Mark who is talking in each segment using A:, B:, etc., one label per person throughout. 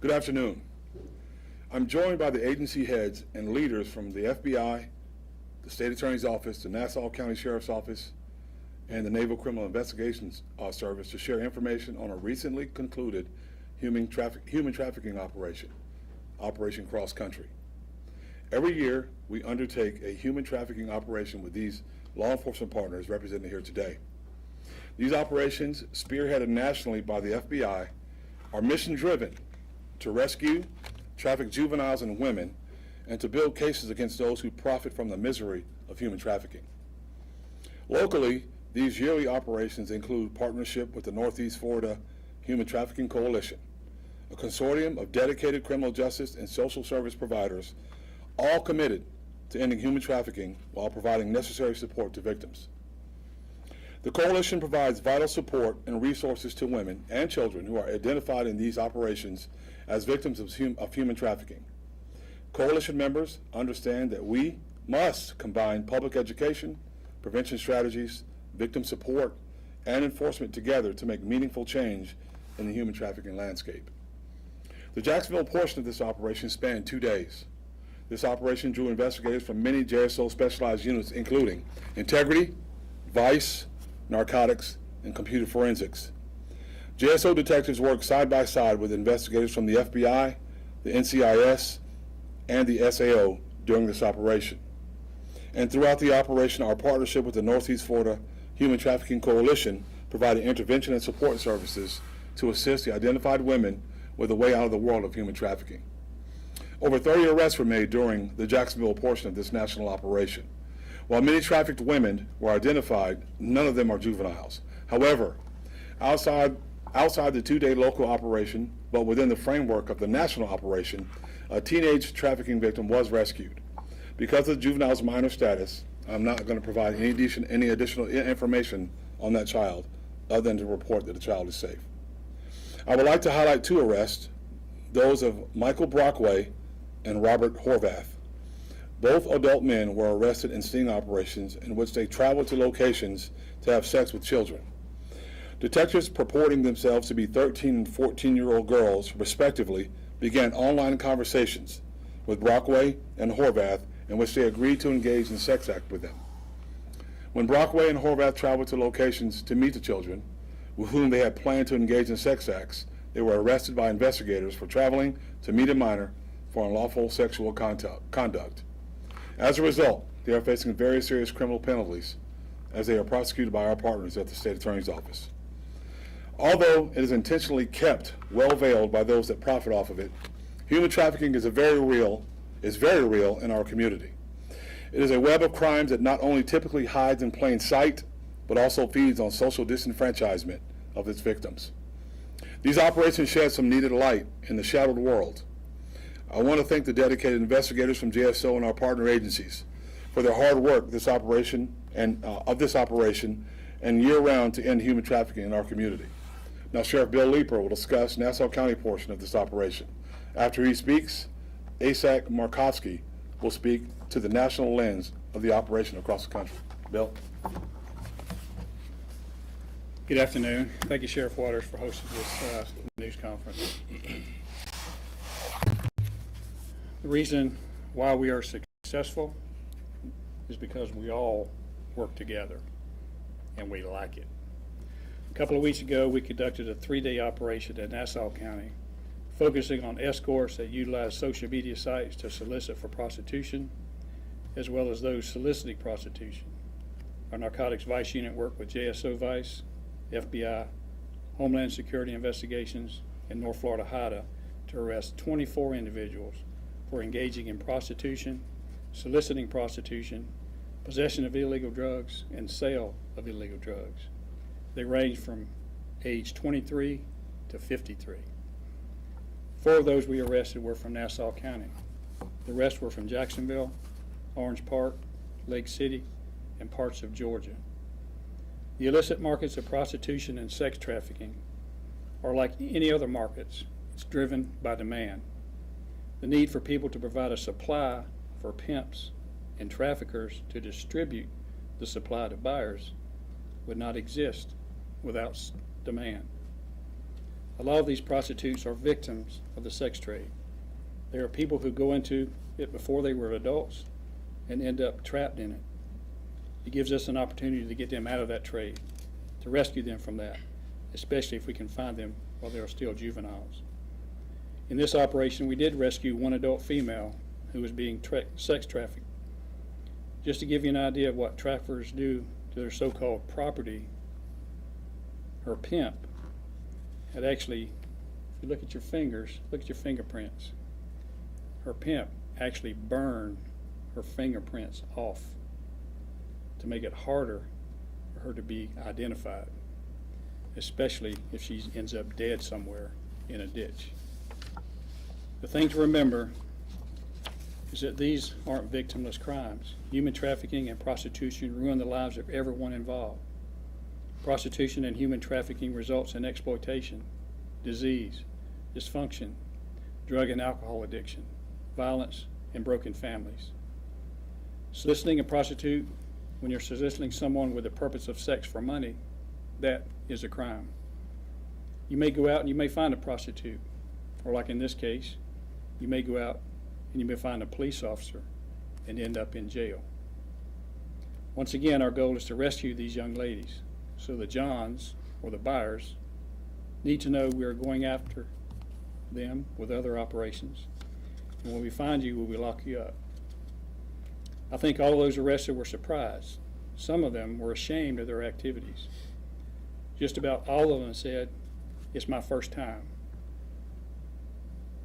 A: Good afternoon. I'm joined by the agency heads and leaders from the FBI, the State Attorney's Office, the Nassau County Sheriff's Office, and the Naval Criminal Investigations Service to share information on a recently concluded human trafficking operation, Operation Cross Country. Every year, we undertake a human trafficking operation with these law enforcement partners represented here today. These operations, spearheaded nationally by the FBI, are mission-driven to rescue, traffic juveniles and women, and to build cases against those who profit from the misery of human trafficking. Locally, these yearly operations include partnership with the Northeast Florida Human Trafficking Coalition, a consortium of dedicated criminal justice and social service providers, all committed to ending human trafficking while providing necessary support to victims. The coalition provides vital support and resources to women and children who are identified in these operations as victims of human trafficking. Coalition members understand that we must combine public education, prevention strategies, victim support, and enforcement together to make meaningful change in the human trafficking landscape. The Jacksonville portion of this operation spanned 2 days. This operation drew investigators from many JSO specialized units, including integrity, vice, narcotics, and computer forensics. JSO detectives worked side by side with investigators from the FBI, the NCIS, and the SAO during this operation. And throughout the operation, our partnership with the Northeast Florida Human Trafficking Coalition provided intervention and support services to assist the identified women with a way out of the world of human trafficking. Over 30 arrests were made during the Jacksonville portion of this national operation. While many trafficked women were identified, none of them are juveniles. However, outside the 2-day local operation, but within the framework of the national operation, a teenage trafficking victim was rescued. Because of the juvenile's minor status, I'm not going to provide any additional information on that child other than to report that the child is safe. I would like to highlight 2 arrests, those of Michael Brockway and Robert Horvath. Both adult men were arrested in sting operations in which they traveled to locations to have sex with children. Detectives purporting themselves to be 13 and 14-year-old girls, respectively, began online conversations with Brockway and Horvath in which they agreed to engage in sex act with them. When Brockway and Horvath traveled to locations to meet the children, with whom they had planned to engage in sex acts, they were arrested by investigators for traveling to meet a minor for unlawful sexual conduct. As a result, they are facing very serious criminal penalties as they are prosecuted by our partners at the State Attorney's Office. Although it is intentionally kept well veiled by those that profit off of it, human trafficking is very real in our community. It is a web of crimes that not only typically hides in plain sight, but also feeds on social disenfranchisement of its victims. These operations shed some needed light in the shadowed world. I want to thank the dedicated investigators from JSO and our partner agencies for their hard work of this operation and year-round to end human trafficking in our community. Now, Sheriff Bill Leeper will discuss Nassau County portion of this operation. After he speaks, Asak Markovsky will speak to the national lens of the operation across the country. Bill?
B: Good afternoon. Thank you, Sheriff Waters, for hosting this news conference. The reason why we are successful is because we all work together and we like it. A couple of weeks ago, we conducted a 3-day operation in Nassau County, focusing on escorts that utilize social media sites to solicit for prostitution, as well as those soliciting prostitution. Our narcotics vice unit worked with JSO Vice, FBI, Homeland Security Investigations, and North Florida HIDA to arrest 24 individuals for engaging in prostitution, soliciting prostitution, possession of illegal drugs, and sale of illegal drugs. They range from age 23 to 53. 4 of those we arrested were from Nassau County. The rest were from Jacksonville, Orange Park, Lake City, and parts of Georgia. The illicit markets of prostitution and sex trafficking are like any other markets. It's driven by demand. The need for people to provide a supply for pimps and traffickers to distribute the supply to buyers would not exist without demand. A lot of these prostitutes are victims of the sex trade. There are people who go into it before they were adults and end up trapped in it. It gives us an opportunity to get them out of that trade, to rescue them from that, especially if we can find them while they are still juveniles. In this operation, we did rescue one adult female who was being sex trafficked. Just to give you an idea of what traffickers do to their so-called property, her pimp had actually, if you look at your fingers, look at your fingerprints. Her pimp actually burned her fingerprints off to make it harder for her to be identified, especially if she ends up dead somewhere in a ditch. The thing to remember is that these aren't victimless crimes. Human trafficking and prostitution ruin the lives of everyone involved. Prostitution and human trafficking results in exploitation, disease, dysfunction, drug and alcohol addiction, violence, and broken families. Soliciting a prostitute when you're soliciting someone with the purpose of sex for money, that is a crime. You may go out and you may find a prostitute, or like in this case, you may go out and you may find a police officer and end up in jail. Once again, our goal is to rescue these young ladies, so the Johns, or the buyers, need to know we are going after them with other operations. And when we find you, we will lock you up. I think all of those arrested were surprised. Some of them were ashamed of their activities. Just about all of them said, "It's my first time."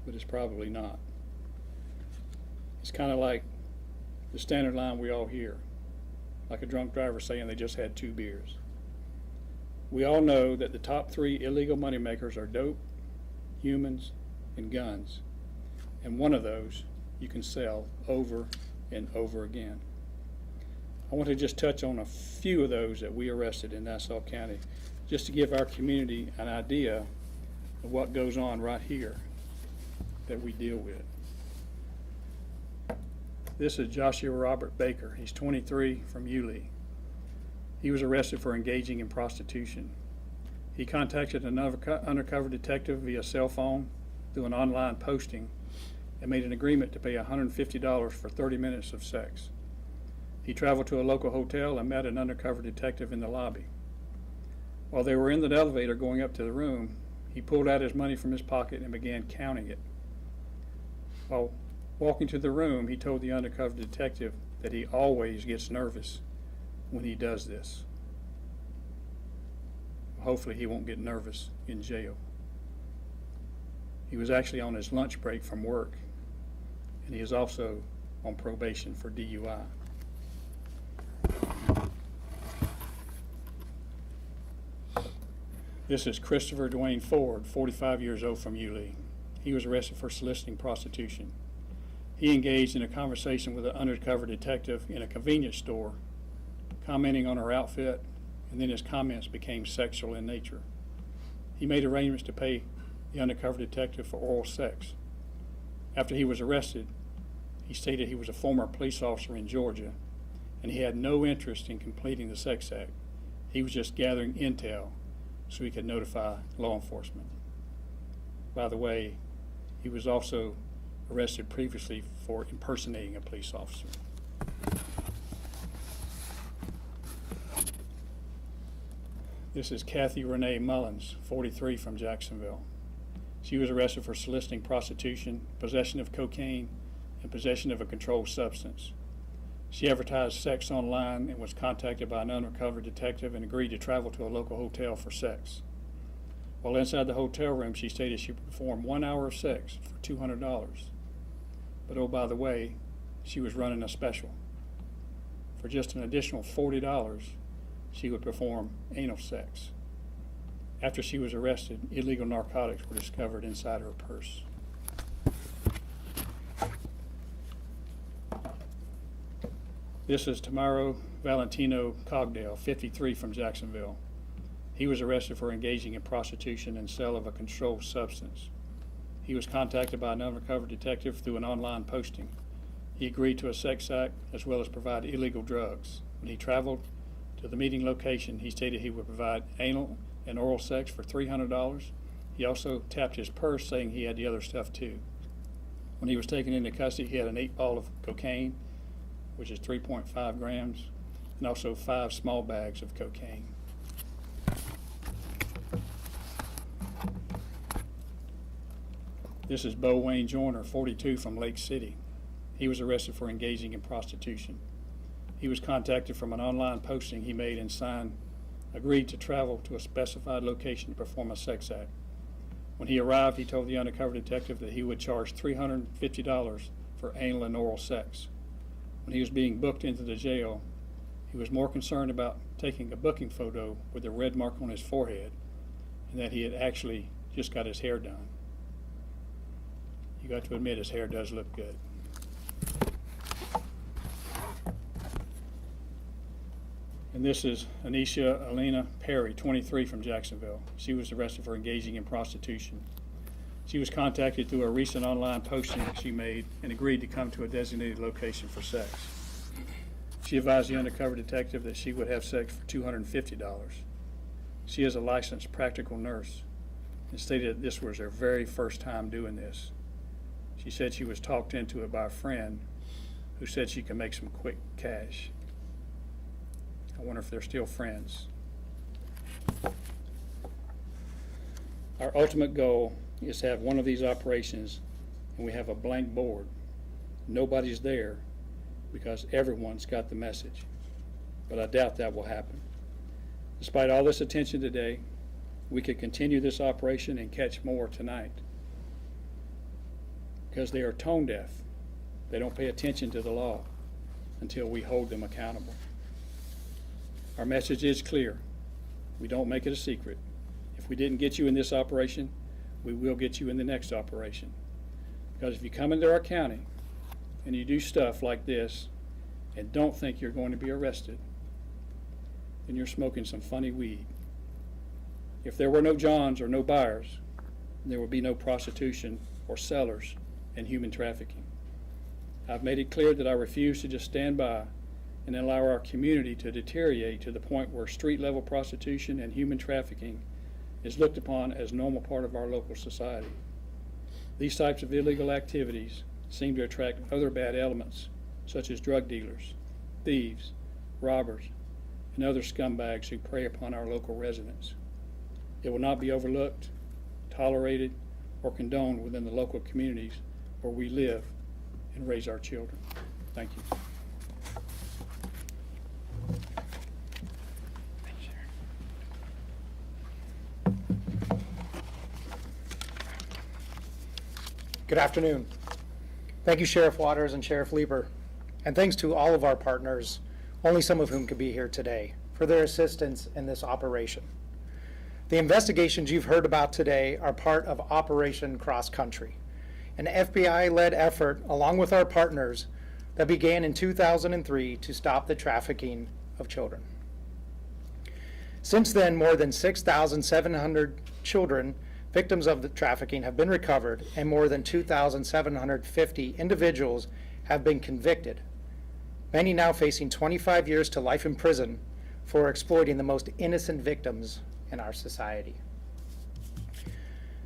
B: But it's probably not. It's kind of like the standard line we all hear, like a drunk driver saying they just had 2 beers. We all know that the top 3 illegal moneymakers are dope, humans, and guns. And one of those you can sell over and over again. I want to just touch on a few of those that we arrested in Nassau County, just to give our community an idea of what goes on right here that we deal with. This is Joshua Robert Baker. He's 23 from Yulee. He was arrested for engaging in prostitution. He contacted an undercover detective via cell phone through an online posting and made an agreement to pay $150 for 30 minutes of sex. He traveled to a local hotel and met an undercover detective in the lobby. While they were in the elevator going up to the room, he pulled out his money from his pocket and began counting it. While walking to the room, he told the undercover detective that he always gets nervous when he does this. Hopefully he won't get nervous in jail. He was actually on his lunch break from work, and he is also on probation for DUI. This is Christopher Dwayne Ford, 45 years old from Yulee. He was arrested for soliciting prostitution. He engaged in a conversation with an undercover detective in a convenience store, commenting on her outfit, and then his comments became sexual in nature. He made arrangements to pay the undercover detective for oral sex. After he was arrested, he stated he was a former police officer in Georgia, and he had no interest in completing the sex act. He was just gathering intel so he could notify law enforcement. By the way, he was also arrested previously for impersonating a police officer. This is Kathy Renee Mullins, 43, from Jacksonville. She was arrested for soliciting prostitution, possession of cocaine, and possession of a controlled substance. She advertised sex online and was contacted by an undercover detective and agreed to travel to a local hotel for sex. While inside the hotel room, she stated she would perform 1 hour of sex for $200. But oh, by the way, she was running a special. For just an additional $40, she would perform anal sex. After she was arrested, illegal narcotics were discovered inside her purse. This is Tamaro Valentino Cogdale, 53, from Jacksonville. He was arrested for engaging in prostitution and sale of a controlled substance. He was contacted by an undercover detective through an online posting. He agreed to a sex act as well as provide illegal drugs. When he traveled to the meeting location, he stated he would provide anal and oral sex for $300. He also tapped his purse, saying he had the other stuff too. When he was taken into custody, he had an 8-ball of cocaine, which is 3.5 grams, and also 5 small bags of cocaine. This is Bo Wayne Joyner, 42, from Lake City. He was arrested for engaging in prostitution. He was contacted from an online posting he made and signed, agreed to travel to a specified location to perform a sex act. When he arrived, he told the undercover detective that he would charge $350 for anal and oral sex. When he was being booked into the jail, he was more concerned about taking a booking photo with a red mark on his forehead and that he had actually just got his hair done. You got to admit his hair does look good. And this is Anisha Elena Perry, 23, from Jacksonville. She was arrested for engaging in prostitution. She was contacted through a recent online posting that she made and agreed to come to a designated location for sex. She advised the undercover detective that she would have sex for $250. She is a licensed practical nurse and stated that this was her very first time doing this. She said she was talked into it by a friend who said she could make some quick cash. I wonder if they're still friends. Our ultimate goal is to have one of these operations and we have a blank board. Nobody's there because everyone's got the message. But I doubt that will happen. Despite all this attention today, we could continue this operation and catch more tonight. Because they are tone deaf. They don't pay attention to the law until we hold them accountable. Our message is clear. We don't make it a secret. If we didn't get you in this operation, we will get you in the next operation. Because if you come into our county and you do stuff like this and don't think you're going to be arrested, then you're smoking some funny weed. If there were no Johns or no buyers, there would be no prostitution or sellers and human trafficking. I've made it clear that I refuse to just stand by and allow our community to deteriorate to the point where street-level prostitution and human trafficking is looked upon as a normal part of our local society. These types of illegal activities seem to attract other bad elements, such as drug dealers, thieves, robbers, and other scumbags who prey upon our local residents. It will not be overlooked, tolerated, or condoned within the local communities where we live and raise our children. Thank you.
C: Good afternoon. Thank you, Sheriff Waters and Sheriff Lieber, and thanks to all of our partners, only some of whom could be here today, for their assistance in this operation. The investigations you've heard about today are part of Operation Cross Country, an FBI-led effort along with our partners that began in 2003 to stop the trafficking of children. Since then, more than 6,700 children victims of the trafficking have been recovered, and more than 2,750 individuals have been convicted, many now facing 25 years to life in prison for exploiting the most innocent victims in our society.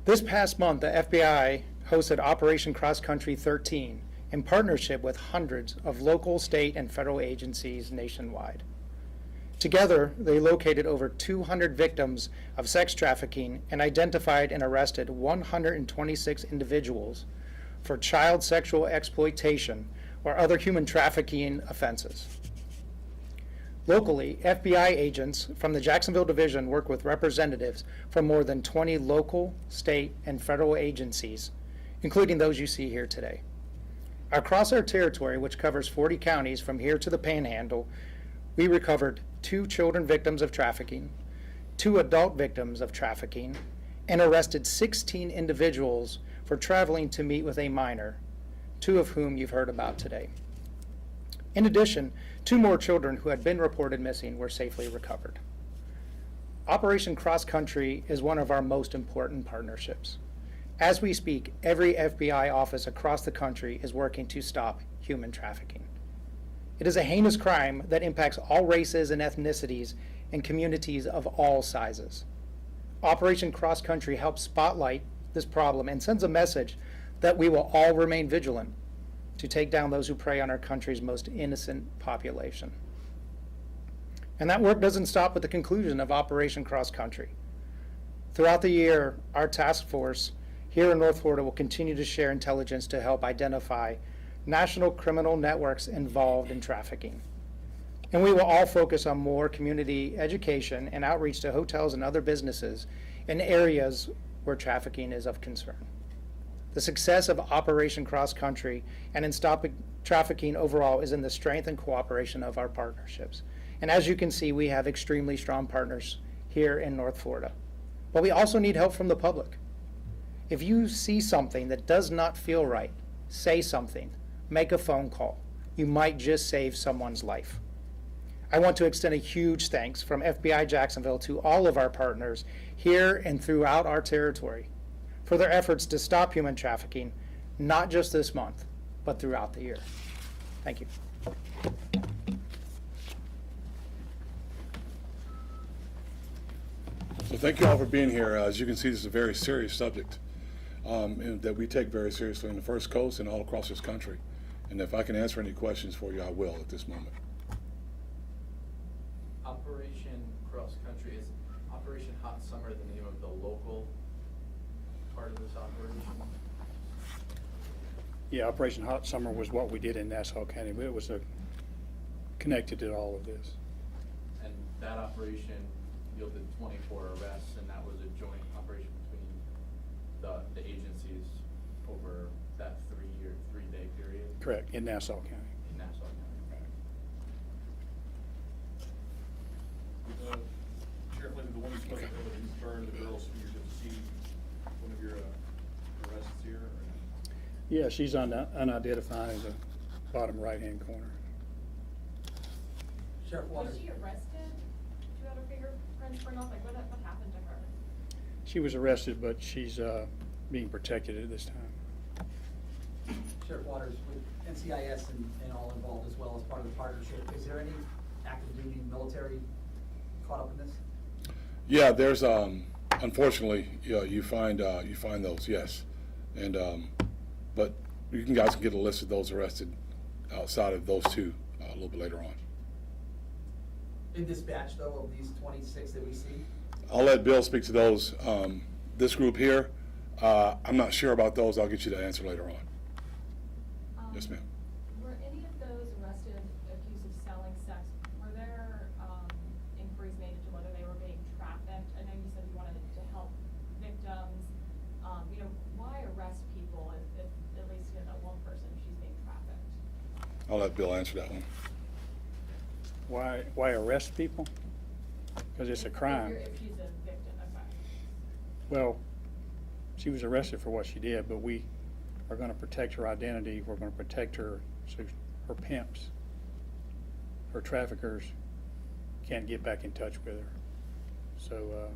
C: This past month, the FBI hosted Operation Cross Country 13 in partnership with hundreds of local, state, and federal agencies nationwide. Together, they located over 200 victims of sex trafficking and identified and arrested 126 individuals for child sexual exploitation or other human trafficking offenses. Locally, FBI agents from the Jacksonville Division work with representatives from more than 20 local, state, and federal agencies, including those you see here today. Across our territory, which covers 40 counties from here to the Panhandle, we recovered 2 children victims of trafficking, 2 adult victims of trafficking, and arrested 16 individuals for traveling to meet with a minor, 2 of whom you've heard about today. In addition, 2 more children who had been reported missing were safely recovered. Operation Cross Country is one of our most important partnerships. As we speak, every FBI office across the country is working to stop human trafficking. It is a heinous crime that impacts all races and ethnicities and communities of all sizes. Operation Cross Country helps spotlight this problem and sends a message that we will all remain vigilant to take down those who prey on our country's most innocent population. And that work doesn't stop with the conclusion of Operation Cross Country. Throughout the year, our task force here in North Florida will continue to share intelligence to help identify national criminal networks involved in trafficking. And we will all focus on more community education and outreach to hotels and other businesses in areas where trafficking is of concern. The success of Operation Cross Country and in stopping trafficking overall is in the strength and cooperation of our partnerships. And as you can see, we have extremely strong partners here in North Florida. But we also need help from the public. If you see something that does not feel right, say something, make a phone call. You might just save someone's life. I want to extend a huge thanks from FBI Jacksonville to all of our partners here and throughout our territory for their efforts to stop human trafficking, not just this month, but throughout the year. Thank you.
A: So thank you all for being here. As you can see, this is a very serious subject and that we take very seriously in the First Coast and all across this country. And if I can answer any questions for you, I will at this moment.
D: Operation Cross Country, is Operation Hot Summer the name of the local part of this operation?
B: Yeah, Operation Hot Summer was what we did in Nassau County, but it was connected to all of this.
D: And that operation yielded 24 arrests, and that was a joint operation between the agencies over that 3-day period
B: Correct, in Nassau County.
D: in Nassau County.
E: Sheriff Lincoln, the one you spoke of, you burned the girls, you get to see one of your arrests here? Or?
B: Yeah, she's unidentified in the bottom right-hand corner.
F: Sheriff
G: Was
F: Waters.
G: she arrested? Do you have her fingerprints burned off? Like, what happened to her?
B: She was arrested, but she's being protected at this time.
F: Sheriff Waters, with NCIS and all involved as well as part of the partnership, is there any active duty military caught up in this?
A: Yeah, there's unfortunately, you find those, yes, and but you guys can get a list of those arrested outside of those two a little bit later on.
F: In this batch, though, of these 26 that we see?
A: I'll let Bill speak to those. This group here, I'm not sure about those. I'll get you the answer later on. Yes, ma'am.
G: Were any of those arrested accused of selling sex? Were there inquiries made into whether they were being trafficked? I know you said you wanted to help victims. Why arrest people if at least that one person, she's being trafficked?
A: I'll let Bill answer that one.
B: Why arrest people? Because it's a crime.
G: If she's a victim, okay.
B: Well, she was arrested for what she did, but we are going to protect her identity. We're going to protect her, so her pimps, her traffickers can't get back in touch with her. So,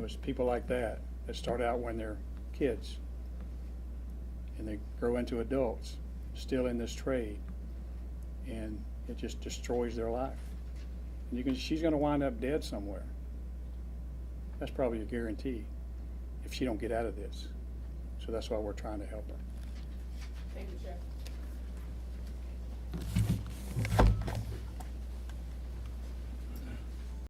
B: it's people like that start out when they're kids and they grow into adults, still in this trade, and it just destroys their life. And she's going to wind up dead somewhere. That's probably a guarantee if she don't get out of this. So that's why we're trying to help her.
G: Thank you, Chair.